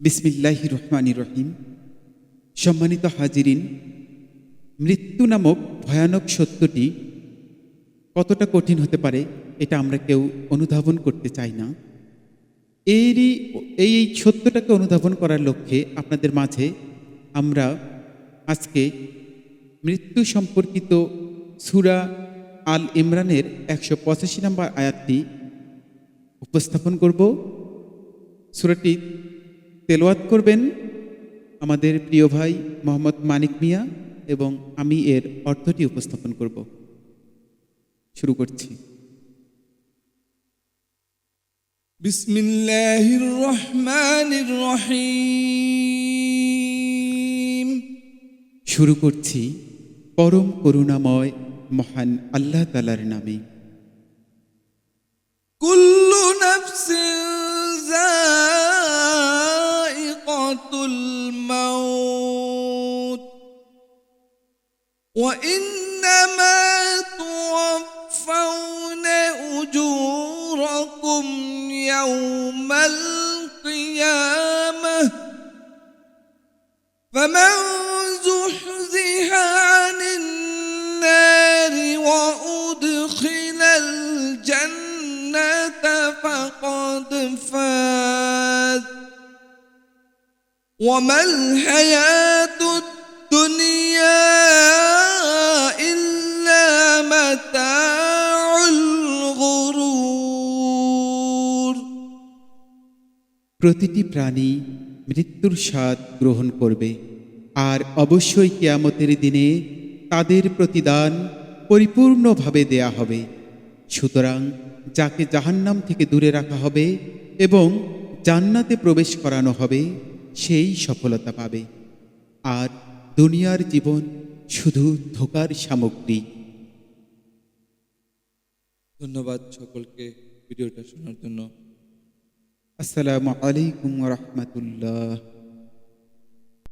বিসমিল্লাহির রহমানির রহিম। সম্মানিত হাজিরিন, মৃত্যু নামক ভয়ানক সত্যটি কতটা কঠিন হতে পারে এটা আমরা কেউ অনুধাবন করতে চাই না। এই সত্যটাকে অনুধাবন করার লক্ষ্যে আপনাদের মাঝে আমরা আজকে মৃত্যু সম্পর্কিত সূরা আল ইমরানের ১৮৫ নম্বর আয়াতটি উপস্থাপন করব। সূরাটি তেলাওয়াত করবেন আমাদের প্রিয় ভাই মোহাম্মদ মানিক মিয়া এবং আমি এর অর্থটি উপস্থাপন করব। শুরু করছি। বিসমিল্লাহির রহমানির রহিম। শুরু করছি পরম করুণাময় মহান আল্লাহ তাআলার নামে। কুল্লু নাফসিন যায়িকাতুল মাউত ওয়া ইন্নামা তুওয়াফাউনা উজুরাকুম ইয়াওমাল কিয়ামাহ ফামান যুহজিহা আনিন নারি ওয়া উদখিলাল জান্নাতা ফাকাদ ফাজ ওয়া মাল হায়াতুদ দুনিয়া ইল্লা মাতাউল গুরুর। প্রতিটি প্রাণী মৃত্যুর স্বাদ গ্রহণ করবে, আর অবশ্যই কিয়ামতের দিনে তাদের প্রতিদান পরিপূর্ণভাবে দেয়া হবে। সুতরাং যাকে জাহান্নাম থেকে দূরে রাখা হবে এবং জান্নাতে প্রবেশ করানো হবে সেই সফলতা পাবে, আর দুনিয়ার জীবন শুধু ধোঁকার সামগ্রী। ধন্যবাদ সকলকে ভিডিওটা শোনার জন্য। আসসালামু আলাইকুম ওয়া রাহমাতুল্লাহ।